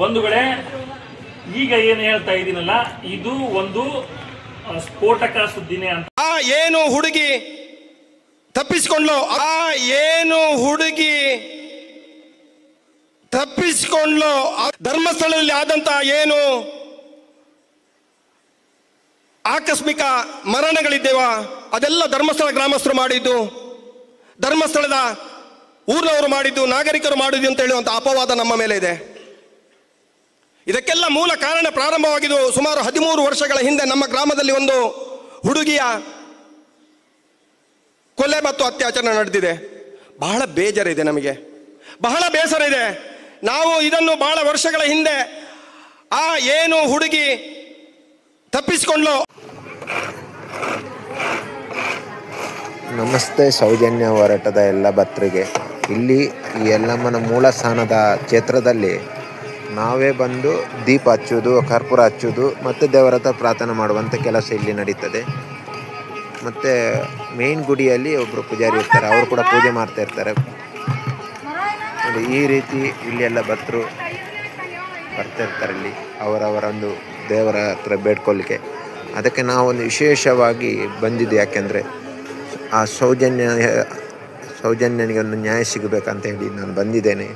ಬಂಧುಗಳೇ, ಈಗ ಏನು ಹೇಳ್ತಾ ಇದ್ದೀನಲ್ಲ, ಇದು ಒಂದು ಸ್ಫೋಟಕ ಸುದ್ದಿನೇ ಅಂತ. ಏನು ಹುಡುಗಿ ತಪ್ಪಿಸಿಕೊಂಡ್ಲು, ಧರ್ಮಸ್ಥಳದಲ್ಲಿ ಆದಂತ ಏನು ಆಕಸ್ಮಿಕ ಮರಣಗಳಿದ್ದೇವ ಅದೆಲ್ಲ ಧರ್ಮಸ್ಥಳ ಗ್ರಾಮಸ್ಥರು ಮಾಡಿದ್ದು, ಧರ್ಮಸ್ಥಳದ ಊರಿನವರು ಮಾಡಿದ್ದು, ನಾಗರಿಕರು ಮಾಡಿದ್ದು ಅಂತ ಹೇಳುವಂತ ಅಪವಾದ ನಮ್ಮ ಮೇಲೆ ಇದೆ. ಇದಕ್ಕೆಲ್ಲ ಮೂಲ ಕಾರಣ ಪ್ರಾರಂಭವಾಗಿದ್ದು ಸುಮಾರು 13 ವರ್ಷಗಳ ಹಿಂದೆ ನಮ್ಮ ಗ್ರಾಮದಲ್ಲಿ ಒಂದು ಹುಡುಗಿಯ ಕೊಲೆ ಮತ್ತು ಅತ್ಯಾಚಾರ ನಡೆದಿದೆ. ಬಹಳ ಬೇಜಾರಿದೆ, ನಮಗೆ ಬಹಳ ಬೇಸರ ಇದೆ. ನಾವು ಇದನ್ನು ಬಹಳ ವರ್ಷಗಳ ಹಿಂದೆ ಏನು ಹುಡುಗಿ ತಪ್ಪಿಸಿಕೊಂಡ್ಲು. ನಮಸ್ತೆ ಸೌಜನ್ಯ ಹೋರಾಟದ ಎಲ್ಲ ಭಕ್ತರಿಗೆ. ಇಲ್ಲಿ ಈ ಯಲ್ಲಮ್ಮನ ಮೂಲ ಸ್ಥಾನದ ಕ್ಷೇತ್ರದಲ್ಲಿ ನಾವೇ ಬಂದು ದೀಪ ಹಚ್ಚೋದು, ಕರ್ಪೂರ ಹಚ್ಚೋದು ಮತ್ತು ದೇವರ ಹತ್ರ ಪ್ರಾರ್ಥನೆ ಮಾಡುವಂಥ ಕೆಲಸ ಇಲ್ಲಿ ನಡೀತದೆ. ಮತ್ತು ಮೇನ್ ಗುಡಿಯಲ್ಲಿ ಒಬ್ಬರು ಪೂಜಾರಿ ಇರ್ತಾರೆ, ಅವರು ಕೂಡ ಪೂಜೆ ಮಾಡ್ತಾ ಇರ್ತಾರೆ. ನೋಡಿ, ಈ ರೀತಿ ಇಲ್ಲಿ ಎಲ್ಲ ಭಕ್ತರು ಬರ್ತಾ ಇರ್ತಾರೆ. ಇಲ್ಲಿ ಅವರವರೊಂದು ದೇವರ ಹತ್ರ ಬೇಡ್ಕೊಳ್ಳಿಕ್ಕೆ. ಅದಕ್ಕೆ ನಾವೊಂದು ವಿಶೇಷವಾಗಿ ಬಂದಿದ್ದು, ಯಾಕೆಂದರೆ ಆ ಸೌಜನ್ಯನಿಗೆ ಒಂದು ನ್ಯಾಯ ಸಿಗಬೇಕಂತ ಹೇಳಿ ನಾನು ಬಂದಿದ್ದೇನೆ.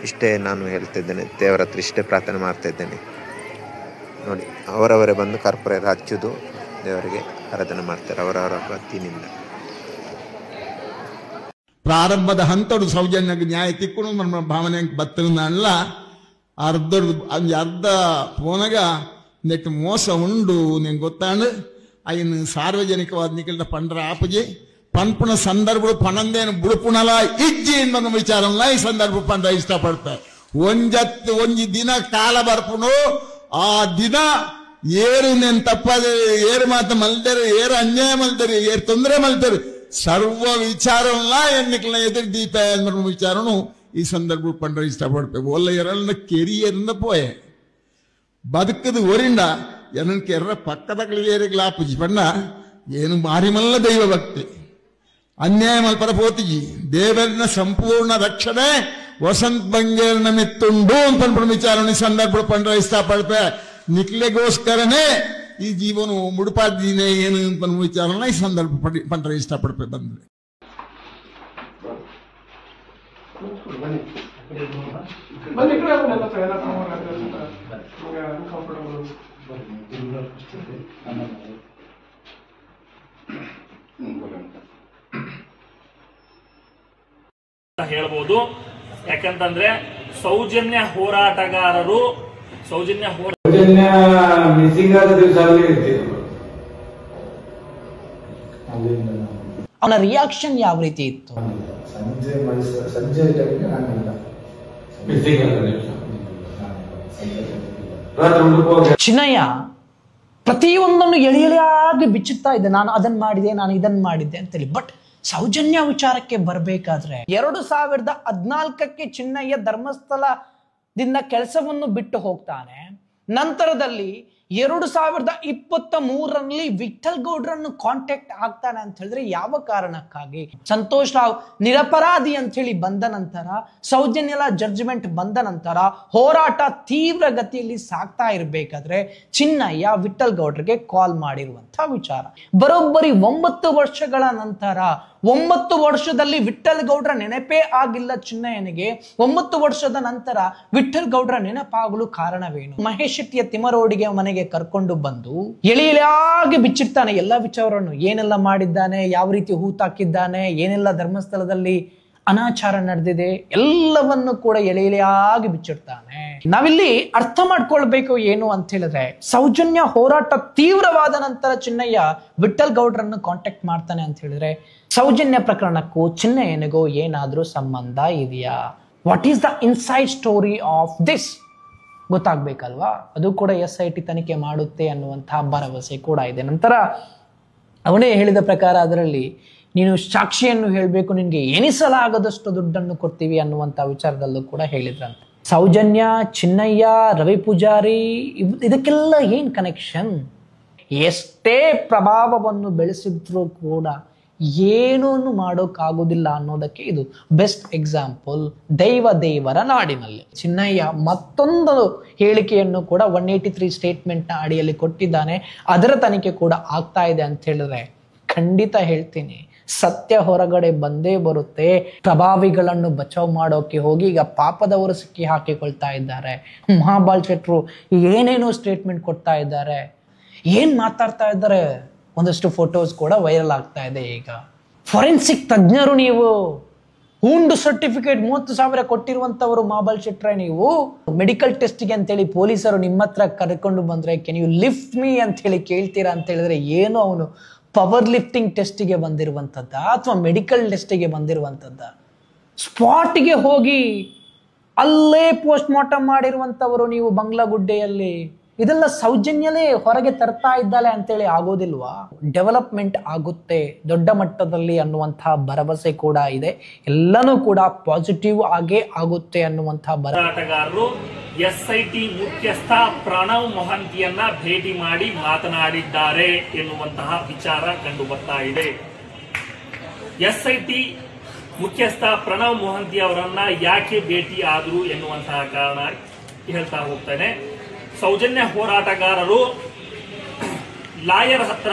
ಇಷ್ಟೇ ನಾನು ಹೇಳ್ತಿದ್ದೇನೆ, ದೇವರ ಹತ್ರ ಇಷ್ಟೇ ಪ್ರಾರ್ಥನೆ ಮಾಡ್ತಾ ಇದ್ದೇನೆ. ನೋಡಿ, ಅವರವರೇ ಬಂದು ಕರ್ಪೂರ ಹಚ್ಚೋದು, ದೇವರಿಗೆ ಆರಾಧನೆ ಮಾಡ್ತಾರೆ ಅವರವರ ಭಕ್ತಿನಿಂದ. ಪ್ರಾರಂಭದ ಹಂತಡು ಸೌಜನ್ಯಕ್ಕೆ ನ್ಯಾಯ ತಿಕ್ಕೊಂಡು ನಮ್ಮ ಭಾವನೆ ಬತ್ತಲ್ಲ ಅರ್ಧ ಪೋನಗ ನೆಟ್ಟು ಮೋಸ ಉಂಡು ನಿಂಗೆ ಗೊತ್ತಾಂಡು ಅಯ್ಯನು ಸಾರ್ವಜನಿಕವಾದ ನಿಖಿಲ ಪಂಡ್ರ ಆಪುಜಿ ಪನ್ಪುಣ ಸಂದರ್ಭಗಳು ಪಣಂದೇನು ಬುಡುಪುಣಲ ಇಜ್ಜಿ ಅನ್ನೋ ವಿಚಾರಲ್ಲ ಈ ಸಂದರ್ಭ ಪಂಡ್ರ ಇಷ್ಟಪಡ್ತಾರೆ. ಒಂಜಿ ದಿನ ಕಾಲ ಬರ್ಪುಣು, ಆ ದಿನ ಏರು ನೆನ್ ತಪ್ಪದೆ ಏರು ಮಾತು ಮಲ್ತಾರೆ, ಏರು ಅನ್ಯಾಯ ಮಲ್ತಾರೆ, ಏರು ತೊಂದರೆ ಮಲ್ತಾರೆ, ಸರ್ವ ವಿಚಾರಲ್ಲ ಎನ್ನಿಕಲ ಎದುರು ದೀಪ ಅನ್ನೋ ವಿಚಾರನು ಈ ಸಂದರ್ಭ ಪಂಡ್ರ ಇಷ್ಟಪಡ್ತೇವೆ. ಒಲ್ಲ ಎರಡನ್ನ ಕೆರಿಯರಿಂದ ಪೋಯೆ ಬದುಕದು ಒರಿಂಡ ಏನಕ್ಕೆ ಎರ್ರ ಪಕ್ಕದ ಏರಿಗ್ಲಾ ಪುಜಿ ಪಣ್ಣ ಏನು ಮಾರಿಮಲ್ಲ ದೈವ ಭಕ್ತಿ ಅನ್ಯಾಯ ಮಲ್ಪರ ಪೋತಿಜಿ ದೇವರಿನ ಸಂಪೂರ್ಣ ರಕ್ಷಣೆ ವಸಂತ ಬಂಗೇರ್ನ ಮಿತ್ತುಂಡು ಅಂತ ವಿಚಾರಣೆ ಸಂದರ್ಭ ಪಂಡ್ರ ಇಷ್ಟಪಡ್ತೆ. ನಿಕ್ಲೆಗೋಸ್ಕರನೇ ಈ ಜೀವನ ಮುಡುಪಾದಿನೇ ಏನು ಅಂತ ವಿಚಾರನ ಈ ಸಂದರ್ಭ ಪಂಡ್ರ ಇಷ್ಟಪಡ್ತೆ. ಬಂದ್ರೆ ಹೇಳ್ಬೋದು. ಯಾಕಂತಂದ್ರೆ ಸೌಜನ್ಯ ಹೋರಾಟಗಾರರು ಮಿಸ್ಸಿಂಗ್ ಆದ ದಿವಸ ಅವನ ರಿಯಾಕ್ಷನ್ ಯಾವ ರೀತಿ ಇತ್ತು? ಸಂಜೆ ಚಿನ್ನಯ್ಯ ಪ್ರತಿಯೊಂದನ್ನು ಎಳೆಯಾಗಿ ಬಿಚ್ಚುತ್ತಾ ಇದ್ದೆ, ನಾನು ಅದನ್ನ ಮಾಡಿದೆ, ನಾನು ಇದನ್ನ ಮಾಡಿದ್ದೆ ಅಂತೇಳಿ. ಬಟ್ ಸೌಜನ್ಯ ವಿಚಾರಕ್ಕೆ ಬರಬೇಕಾದ್ರೆ 2014 ಚಿನ್ನಯ್ಯ ಧರ್ಮಸ್ಥಳದಿಂದ ಕೆಲಸವನ್ನು ಬಿಟ್ಟು ಹೋಗ್ತಾನೆ. ನಂತರದಲ್ಲಿ 2023ರಲ್ಲಿ ವಿಠಲ್ ಗೌಡ್ರನ್ನು ಕಾಂಟ್ಯಾಕ್ಟ್ ಆಗ್ತಾನೆ ಅಂತ ಹೇಳಿದ್ರೆ ಯಾವ ಕಾರಣಕ್ಕಾಗಿ? ಸಂತೋಷ್ ರಾವ್ ನಿರಪರಾಧಿ ಅಂತ ಹೇಳಿ ಬಂದ ನಂತರ, ಸೌಜನ್ಯಲ ಜಡ್ಜ್ಮೆಂಟ್ ಬಂದ ನಂತರ ಹೋರಾಟ ತೀವ್ರ ಗತಿಯಲ್ಲಿ ಸಾಗ್ತಾ ಇರಬೇಕಾದ್ರೆ ಚಿನ್ನಯ್ಯ ವಿಠಲ್ ಗೌಡ್ರಿಗೆ ಕಾಲ್ ಮಾಡಿರುವಂತ ವಿಚಾರ. ಬರೋಬ್ಬರಿ 9 ವರ್ಷಗಳ ನಂತರ, 9 ವರ್ಷದಲ್ಲಿ ವಿಠಲ್ ಗೌಡ್ರ ನೆನಪೇ ಆಗಿಲ್ಲ ಚಿನ್ನಯ್ಯನಿಗೆ. 9 ವರ್ಷದ ನಂತರ ವಿಠಲ್ ಗೌಡ್ರ ನೆನಪಾಗಲು ಕಾರಣವೇನು? ಮಹೇಶ್ ಶೆಟ್ಟಿಯ ತಿಮರೋಡಿಗೆ ಮನೆಗೆ ಕರ್ಕೊಂಡು ಬಂದು ಎಳೆಯಾಗಿ ಬಿಚ್ಚಿರ್ತಾನೆ ಎಲ್ಲ ವಿಚಾರವನ್ನು. ಏನೆಲ್ಲ ಮಾಡಿದ್ದಾನೆ, ಯಾವ ರೀತಿ ಹೂತಾಕಿದ್ದಾನೆ, ಏನೆಲ್ಲ ಧರ್ಮಸ್ಥಳದಲ್ಲಿ ಅನಾಚಾರ ನಡೆದಿದೆ, ಎಲ್ಲವನ್ನು ಕೂಡ ಎಳೆಯಾಗಿ ಬಿಚ್ಚಿರ್ತಾನೆ. ನಾವಿಲ್ಲಿ ಅರ್ಥ ಮಾಡ್ಕೊಳ್ಬೇಕು ಏನು ಅಂತ ಹೇಳಿದ್ರೆ, ಸೌಜನ್ಯ ಹೋರಾಟ ತೀವ್ರವಾದ ನಂತರ ಚಿನ್ನಯ್ಯ ವಿಠಲ್ ಗೌಡ್ರನ್ನು ಕಾಂಟ್ಯಾಕ್ಟ್ ಮಾಡ್ತಾನೆ ಅಂತ ಹೇಳಿದ್ರೆ, ಸೌಜನ್ಯ ಪ್ರಕರಣಕ್ಕೂ ಚಿನ್ನಯ್ಯನಿಗೂ ಏನಾದ್ರೂ ಸಂಬಂಧ ಇದೆಯಾ? What is the inside story of this ಗೊತ್ತಾಗ್ಬೇಕಲ್ವಾ? ಅದು ಕೂಡ SIT ತನಿಖೆ ಮಾಡುತ್ತೆ ಅನ್ನುವಂತಹ ಭರವಸೆ ಕೂಡ ಇದೆ. ನಂತರ ಅವನೇ ಹೇಳಿದ ಪ್ರಕಾರ ಅದರಲ್ಲಿ ನೀನು ಸಾಕ್ಷಿಯನ್ನು ಹೇಳಬೇಕು, ನಿನ್ಗೆ ಎನಿಸಲಾಗದಷ್ಟು ದುಡ್ಡನ್ನು ಕೊಡ್ತೀವಿ ಅನ್ನುವಂಥ ವಿಚಾರದಲ್ಲೂ ಕೂಡ ಹೇಳಿದ್ರಂತೆ. ಸೌಜನ್ಯ, ಚಿನ್ನಯ್ಯ, ರವಿ ಪೂಜಾರಿ ಇದಕ್ಕೆಲ್ಲ ಏನ್ ಕನೆಕ್ಷನ್? ಎಷ್ಟೇ ಪ್ರಭಾವವನ್ನು ಬೆಳೆಸಿದ್ರು ಕೂಡ ಏನೂ ಮಾಡೋಕ್ಕಾಗೋದಿಲ್ಲ ಅನ್ನೋದಕ್ಕೆ ಇದು ಬೆಸ್ಟ್ ಎಕ್ಸಾಂಪಲ್. ದೇವರ ನಾಡಿನಲ್ಲಿ ಚಿನ್ನಯ್ಯ ಮತ್ತೊಂದು ಹೇಳಿಕೆಯನ್ನು ಕೂಡ 183 ಸ್ಟೇಟ್ಮೆಂಟ್ನ ಅಡಿಯಲ್ಲಿ ಕೊಟ್ಟಿದ್ದಾನೆ. ಅದರ ತನಿಖೆ ಕೂಡ ಆಗ್ತಾ ಇದೆ ಅಂತ ಹೇಳಿದ್ರೆ ಖಂಡಿತ ಹೇಳ್ತೀನಿ, ಸತ್ಯ ಹೊರಗಡೆ ಬಂದೇ ಬರುತ್ತೆ. ಪ್ರಭಾವಿಗಳನ್ನು ಬಚಾವ್ ಮಾಡೋಕೆ ಹೋಗಿ ಈಗ ಪಾಪದವರು ಸಿಕ್ಕಿ ಹಾಕಿಕೊಳ್ತಾ ಇದ್ದಾರೆ. ಮಹಾಬಾಲ್ ಶೆಟ್ರು ಏನೇನೋ ಸ್ಟೇಟ್ಮೆಂಟ್ ಕೊಡ್ತಾ ಇದ್ದಾರೆ, ಏನ್ ಮಾತಾಡ್ತಾ ಇದ್ದಾರೆ. ಒಂದಷ್ಟು ಫೋಟೋಸ್ ಕೂಡ ವೈರಲ್ ಆಗ್ತಾ ಇದೆ. ಈಗ ಫೊರೆನ್ಸಿಕ್ ತಜ್ಞರು ನೀವು, ಹುಂಡು ಸರ್ಟಿಫಿಕೇಟ್ 30,000 ಕೊಟ್ಟಿರುವಂತವರು ಮಹಾಬಾಲ್ ಶೆಟ್ರೆ ನೀವು. ಮೆಡಿಕಲ್ ಟೆಸ್ಟ್ಗೆ ಅಂತೇಳಿ ಪೊಲೀಸರು ನಿಮ್ಮ ಹತ್ರ ಕರ್ಕೊಂಡು ಬಂದ್ರೆ ಕೆನ್ ಯು ಲಿಫ್ಟ್ ಮೀ ಅಂತ ಹೇಳಿ ಕೇಳ್ತೀರಾ ಅಂತ ಹೇಳಿದ್ರೆ ಏನು ಅವನು ಪವರ್ ಲಿಫ್ಟಿಂಗ್ ಟೆಸ್ಟಿಗೆ ಬಂದಿರುವಂಥದ್ದ ಅಥವಾ ಮೆಡಿಕಲ್ ಟೆಸ್ಟಿಗೆ ಬಂದಿರುವಂಥದ್ದ? ಸ್ಪಾಟ್ಗೆ ಹೋಗಿ ಅಲ್ಲೇ ಪೋಸ್ಟ್ ಮಾರ್ಟಮ್ ಮಾಡಿರುವಂಥವರು ನೀವು ಬಂಗ್ಲಾಗುಡ್ಡೆಯಲ್ಲಿ. ಇದೆಲ್ಲ ಸೌಜನ್ಯಲೇ ಹೊರಗೆ ತರ್ತಾ ಇದ್ದಾಳೆ ಅಂತೇಳಿ ಆಗೋದಿಲ್ವಾ? ಡೆವಲಪ್ಮೆಂಟ್ ಆಗುತ್ತೆ ದೊಡ್ಡ ಮಟ್ಟದಲ್ಲಿ ಅನ್ನುವಂತಹ ಭರವಸೆ ಕೂಡ ಇದೆ. ಎಲ್ಲನೂ ಕೂಡ ಪಾಸಿಟಿವ್ ಆಗೇ ಆಗುತ್ತೆ ಅನ್ನುವಂತಹ ಹೋರಾಟಗಾರರು SIT ಮುಖ್ಯಸ್ಥ ಪ್ರಣವ್ ಮೊಹಂತಿಯನ್ನ ಭೇಟಿ ಮಾಡಿ ಮಾತನಾಡಿದ್ದಾರೆ ಎನ್ನುವಂತಹ ವಿಚಾರ ಕಂಡು ಬರ್ತಾ ಇದೆ. SIT ಮುಖ್ಯಸ್ಥ ಪ್ರಣವ್ ಮೊಹಂತಿ ಅವರನ್ನ ಯಾಕೆ ಭೇಟಿ ಆದ್ರು ಎನ್ನುವಂತಹ ಕಾರಣ ಹೇಳ್ತಾ ಹೋಗ್ತಾನೆ. ಸೌಜನ್ಯ ಹೋರಾಟಗಾರರು ಲಾಯರ್ ಹತ್ರ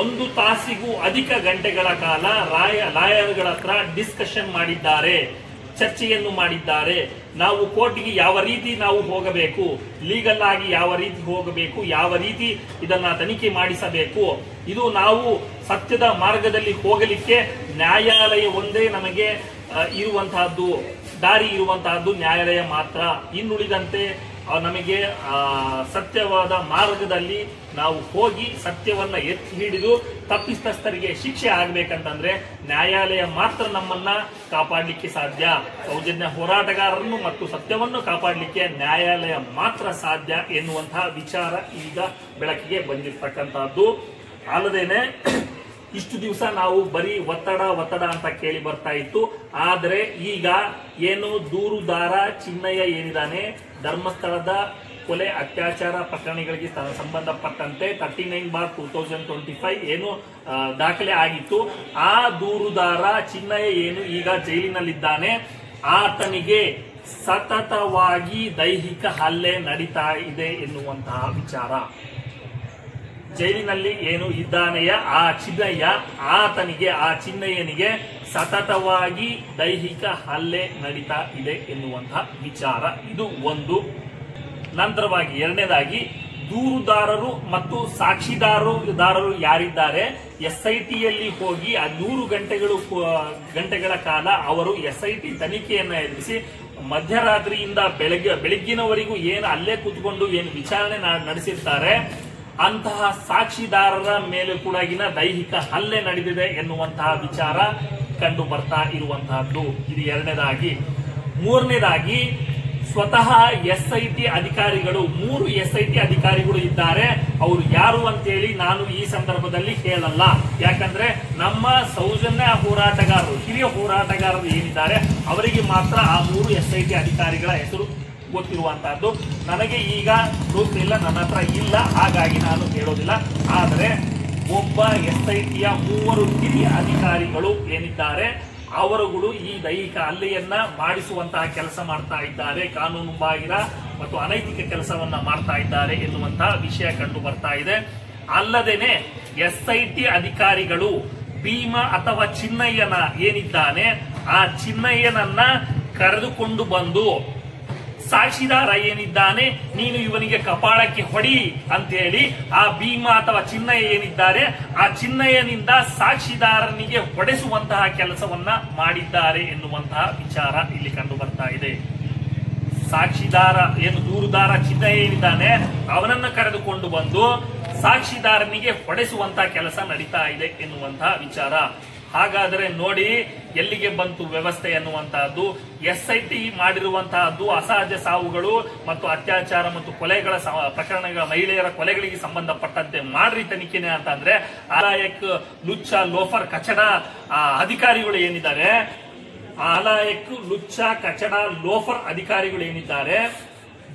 1 ತಾಸಿಗೂ ಅಧಿಕ ಗಂಟೆಗಳ ಕಾಲ ಲಾಯರ್ಗಳ ಹತ್ರ ಡಿಸ್ಕಷನ್ ಮಾಡಿದ್ದಾರೆ, ಚರ್ಚೆಯನ್ನು ಮಾಡಿದ್ದಾರೆ. ನಾವು ಕೋರ್ಟ್ಗೆ ಯಾವ ರೀತಿ ನಾವು ಹೋಗಬೇಕು, ಲೀಗಲ್ ಆಗಿ ಯಾವ ರೀತಿ ಹೋಗಬೇಕು, ಯಾವ ರೀತಿ ಇದನ್ನ ತನಿಖೆ ಮಾಡಿಸಬೇಕು, ಇದು ನಾವು ಸತ್ಯದ ಮಾರ್ಗದಲ್ಲಿ ಹೋಗಲಿಕ್ಕೆ ನ್ಯಾಯಾಲಯ ಒಂದೇ ನಮಗೆ ಇರುವಂತಹದ್ದು, ದಾರಿ ಇರುವಂತಹದ್ದು ನ್ಯಾಯಾಲಯ ಮಾತ್ರ. ಇನ್ನುಳಿದಂತೆ ನಮಗೆ ಸತ್ಯವಾದ ಮಾರ್ಗದಲ್ಲಿ ನಾವು ಹೋಗಿ ಸತ್ಯವನ್ನ ಎತ್ತಿ ಹಿಡಿದು ತಪ್ಪಿತಸ್ಥರಿಗೆ ಶಿಕ್ಷೆ ಆಗ್ಬೇಕಂತಂದ್ರೆ ನ್ಯಾಯಾಲಯ ಮಾತ್ರ ನಮ್ಮನ್ನ ಕಾಪಾಡಲಿಕ್ಕೆ ಸಾಧ್ಯ. ಸೌಜನ್ಯ ಹೋರಾಟಗಾರರನ್ನು ಮತ್ತು ಸತ್ಯವನ್ನು ಕಾಪಾಡಲಿಕ್ಕೆ ನ್ಯಾಯಾಲಯ ಮಾತ್ರ ಸಾಧ್ಯ ಎನ್ನುವಂತಹ ವಿಚಾರ ಈಗ ಬೆಳಕಿಗೆ ಬಂದಿರತಕ್ಕಂತಹದ್ದು. ಅಲ್ಲದೇನೆ ಇಷ್ಟು ದಿವಸ ನಾವು ಬರೀ ಒತ್ತಡ ಅಂತ ಕೇಳಿ ಬರ್ತಾ ಇತ್ತು. ಆದ್ರೆ ಈಗ ಏನು ದೂರುದಾರ ಚಿನ್ನಯ್ಯ ಏನಿದ್ದಾನೆ, ಧರ್ಮಸ್ಥಳದ ಕೊಲೆ ಅತ್ಯಾಚಾರ ಪ್ರಕರಣಗಳಿಗೆ ಸಂಬಂಧಪಟ್ಟಂತೆ 39/2025 ಏನು ದಾಖಲೆ ಆಗಿತ್ತು, ಆ ದೂರುದಾರ ಚಿನ್ನಯ್ಯ ಏನು ಈಗ ಜೈಲಿನಲ್ಲಿದ್ದಾನೆ, ಆತನಿಗೆ ಸತತವಾಗಿ ದೈಹಿಕ ಹಲ್ಲೆ ನಡೀತಾ ಇದೆ ಎನ್ನುವಂತಹ ವಿಚಾರ. ಜೈಲಿನಲ್ಲಿ ಏನು ಇದ್ದಾನೆಯ ಆ ಚಿನ್ನಯ್ಯನಿಗೆ ಸತತವಾಗಿ ದೈಹಿಕ ಹಲ್ಲೆ ನಡೀತಾ ಇದೆ ಎನ್ನುವಂತಹ ವಿಚಾರ. ಇದು ಒಂದು. ನಂತರವಾಗಿ ಎರಡನೇದಾಗಿ ದೂರುದಾರರು ಮತ್ತು ಸಾಕ್ಷಿದಾರರು ಯಾರಿದ್ದಾರೆ, SITಯಲ್ಲಿ ಹೋಗಿ 100 ಗಂಟೆಗಳ ಕಾಲ ಅವರು SIT ತನಿಖೆಯನ್ನ ಎದುರಿಸಿ ಮಧ್ಯರಾತ್ರಿಯಿಂದ ಬೆಳಗ್ಗಿನವರೆಗೂ ಏನು ಅಲ್ಲೇ ಕೂತ್ಕೊಂಡು ಏನು ವಿಚಾರಣೆ ನಡೆಸಿರ್ತಾರೆ, ಅಂತಹ ಸಾಕ್ಷಿದಾರರ ಮೇಲೆ ಕೂಡ ದೈಹಿಕ ಹಲ್ಲೆ ನಡೆದಿದೆ ಎನ್ನುವಂತಹ ವಿಚಾರ ಕಂಡು ಬರ್ತಾ ಇರುವಂತಹದ್ದು. ಇದು ಎರಡನೇದಾಗಿ. ಮೂರನೇದಾಗಿ ಸ್ವತಃ SIT ಅಧಿಕಾರಿಗಳು 3 SIT ಅಧಿಕಾರಿಗಳು ಇದ್ದಾರೆ. ಅವರು ಯಾರು ಅಂತೇಳಿ ನಾನು ಈ ಸಂದರ್ಭದಲ್ಲಿ ಹೇಳಲ್ಲ. ಯಾಕಂದ್ರೆ ನಮ್ಮ ಸೌಜನ್ಯ ಹೋರಾಟಗಾರರು, ಹಿರಿಯ ಹೋರಾಟಗಾರರು ಏನಿದ್ದಾರೆ ಅವರಿಗೆ ಮಾತ್ರ ಆ 3 SIT ಅಧಿಕಾರಿಗಳ ಹೆಸರು ಗೊತ್ತಿರುವಂತಹದ್ದು. ನನಗೆ ಈಗ ಪ್ರೂಫ್ ಇಲ್ಲ, ನನ್ನ ಹತ್ರ ಇಲ್ಲ, ಹಾಗಾಗಿ ನಾನು ಹೇಳೋದಿಲ್ಲ. ಆದರೆ ಒಬ್ಬ SITಯ 3 ಹಿರಿಯ ಅಧಿಕಾರಿಗಳು ಏನಿದ್ದಾರೆ ಅವರುಗಳು ಈ ದೈಹಿಕ ಹಲ್ಲೆಯನ್ನ ಮಾಡಿಸುವಂತಹ ಕೆಲಸ ಮಾಡ್ತಾ ಇದ್ದಾರೆ, ಕಾನೂನು ಬಾಹಿರ ಮತ್ತು ಅನೈತಿಕ ಕೆಲಸವನ್ನ ಮಾಡ್ತಾ ಇದ್ದಾರೆ ಎನ್ನುವಂತಹ ವಿಷಯ ಕಂಡು ಬರ್ತಾ ಇದೆ. ಅಲ್ಲದೇನೆ SIT ಅಧಿಕಾರಿಗಳು ಭೀಮಾ ಅಥವಾ ಚಿನ್ನಯ್ಯನ ಏನಿದ್ದಾನೆ ಆ ಚಿನ್ನಯ್ಯನನ್ನ ಕರೆದುಕೊಂಡು ಬಂದು ಸಾಕ್ಷಿದಾರ ಏನಿದ್ದಾನೆ ನೀನು ಇವನಿಗೆ ಕಪಾಳಕ್ಕೆ ಹೊಡಿ ಅಂತ ಹೇಳಿ ಆ ಭೀಮಾ ಅಥವಾ ಚಿನ್ನಯ್ಯ ಏನಿದ್ದಾರೆ ಆ ಚಿನ್ನಯ್ಯನಿಂದ ಸಾಕ್ಷಿದಾರನಿಗೆ ಹೊಡೆಸುವಂತಹ ಕೆಲಸವನ್ನ ಮಾಡಿದ್ದಾರೆ ಎನ್ನುವಂತಹ ವಿಚಾರ ಇಲ್ಲಿ ಕಂಡು ಬರ್ತಾ ಇದೆ. ಸಾಕ್ಷಿದಾರ ಏನು ದೂರುದಾರ ಚಿನ್ನಯ್ಯ ಏನಿದ್ದಾನೆ ಅವನನ್ನ ಕರೆದುಕೊಂಡು ಬಂದು ಸಾಕ್ಷಿದಾರನಿಗೆ ಹೊಡೆಸುವಂತಹ ಕೆಲಸ ನಡೀತಾ ಇದೆ ಎನ್ನುವಂತಹ ವಿಚಾರ. ಹಾಗಾದರೆ ನೋಡಿ ಎಲ್ಲಿಗೆ ಬಂತು ವ್ಯವಸ್ಥೆ ಎನ್ನುವಂತಹದ್ದು. SIT ಮಾಡಿರುವಂತಹದ್ದು ಅಸಹಜ ಸಾವುಗಳು ಮತ್ತು ಅತ್ಯಾಚಾರ ಮತ್ತು ಕೊಲೆಗಳ ಪ್ರಕರಣಗಳ ಮಹಿಳೆಯರ ಕೊಲೆಗಳಿಗೆ ಸಂಬಂಧಪಟ್ಟಂತೆ ಮಾಡ್ರಿ ತನಿಖೆನೆ ಅಂತಂದ್ರೆ ಅಲಾಯಕ್ ಲುಚ್ಚ ಲೋಫರ್ ಕಚಡ ಅಧಿಕಾರಿಗಳು ಏನಿದ್ದಾರೆ, ಅಲಾಯಕ್ ಲುಚ್ಚ ಕಚಡ ಲೋಫರ್ ಅಧಿಕಾರಿಗಳು ಏನಿದ್ದಾರೆ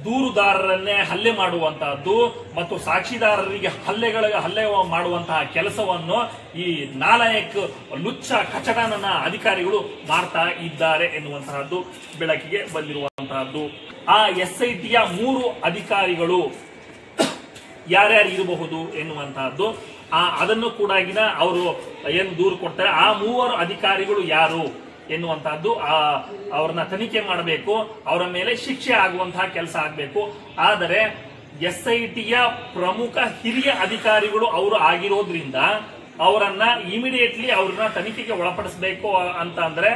ದೂರುದಾರರನ್ನೇ ಹಲ್ಲೆ ಮಾಡುವಂತಹದ್ದು ಮತ್ತು ಸಾಕ್ಷಿದಾರರಿಗೆ ಹಲ್ಲೆ ಮಾಡುವಂತಹ ಕೆಲಸವನ್ನು ಈ ನಾಲಾಯಕ್ ಲುಚ್ಚ ಕಚಡನ ಅಧಿಕಾರಿಗಳು ಮಾಡ್ತಾ ಇದ್ದಾರೆ ಎನ್ನುವಂತಹದ್ದು ಬೆಳಕಿಗೆ ಬಂದಿರುವಂತಹದ್ದು. ಆ SITಯ 3 ಅಧಿಕಾರಿಗಳು ಯಾರ್ಯಾರು ಇರಬಹುದು ಎನ್ನುವಂತಹದ್ದು ಅದನ್ನು ಕೂಡ ಅವರು ಏನು ದೂರು ಕೊಡ್ತಾರೆ. ಆ 3 ಅಧಿಕಾರಿಗಳು ಯಾರು ಎನ್ನುವಂತಹದ್ದು ಅವ್ರನ್ನ ತನಿಖೆ ಮಾಡಬೇಕು, ಅವರ ಮೇಲೆ ಶಿಕ್ಷೆ ಆಗುವಂತಹ ಕೆಲಸ ಆಗಬೇಕು. ಆದರೆ SITಯ ಪ್ರಮುಖ ಹಿರಿಯ ಅಧಿಕಾರಿಗಳು ಅವರು ಆಗಿರೋದ್ರಿಂದ ಅವರನ್ನ ಇಮಿಡಿಯೇಟ್ಲಿ ಅವ್ರನ್ನ ತನಿಖೆಗೆ ಒಳಪಡಿಸಬೇಕು ಅಂತ ಅಂದ್ರೆ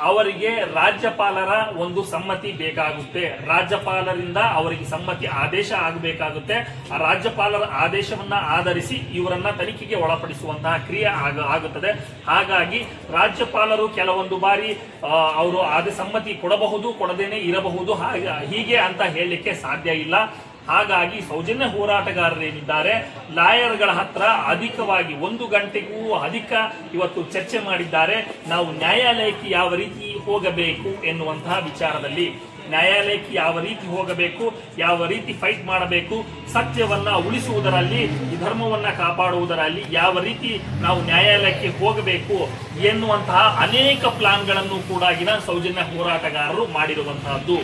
ಅವರಿಗೆ ರಾಜ್ಯಪಾಲರ ಒಂದು ಸಮ್ಮತಿ ಬೇಕಾಗುತ್ತೆ. ರಾಜ್ಯಪಾಲರಿಂದ ಅವರಿಗೆ ಸಮ್ಮತಿ ಆದೇಶ ಆಗಬೇಕಾಗುತ್ತೆ. ಆ ರಾಜ್ಯಪಾಲರ ಆದೇಶವನ್ನ ಆಧರಿಸಿ ಇವರನ್ನ ತನಿಖೆಗೆ ಒಳಪಡಿಸುವಂತಹ ಕ್ರಿಯೆ ಆಗುತ್ತದೆ. ಹಾಗಾಗಿ ರಾಜ್ಯಪಾಲರು ಕೆಲವೊಂದು ಬಾರಿ ಅವರು ಸಮ್ಮತಿ ಕೊಡಬಹುದು, ಕೊಡದೇನೆ ಇರಬಹುದು, ಹೀಗೆ ಅಂತ ಹೇಳಲಿಕ್ಕೆ ಸಾಧ್ಯ ಇಲ್ಲ. ಹಾಗಾಗಿ ಸೌಜನ್ಯ ಹೋರಾಟಗಾರರೇನಿದ್ದಾರೆ ಲಾಯರ್ಗಳ ಹತ್ರ ಅಧಿಕವಾಗಿ 1 ಗಂಟೆಗೂ ಅಧಿಕ ಇವತ್ತು ಚರ್ಚೆ ಮಾಡಿದ್ದಾರೆ. ನಾವು ನ್ಯಾಯಾಲಯಕ್ಕೆ ಯಾವ ರೀತಿ ಹೋಗಬೇಕು ಎನ್ನುವಂತಹ ವಿಚಾರದಲ್ಲಿ, ನ್ಯಾಯಾಲಯಕ್ಕೆ ಯಾವ ರೀತಿ ಹೋಗಬೇಕು, ಯಾವ ರೀತಿ ಫೈಟ್ ಮಾಡಬೇಕು, ಸತ್ಯವನ್ನ ಉಳಿಸುವುದರಲ್ಲಿ, ಈ ಧರ್ಮವನ್ನ ಕಾಪಾಡುವುದರಲ್ಲಿ ಯಾವ ರೀತಿ ನಾವು ನ್ಯಾಯಾಲಯಕ್ಕೆ ಹೋಗಬೇಕು ಎನ್ನುವಂತಹ ಅನೇಕ ಪ್ಲಾನ್ಗಳನ್ನು ಕೂಡ ಸೌಜನ್ಯ ಹೋರಾಟಗಾರರು ಮಾಡಿರುವಂತಹದ್ದು.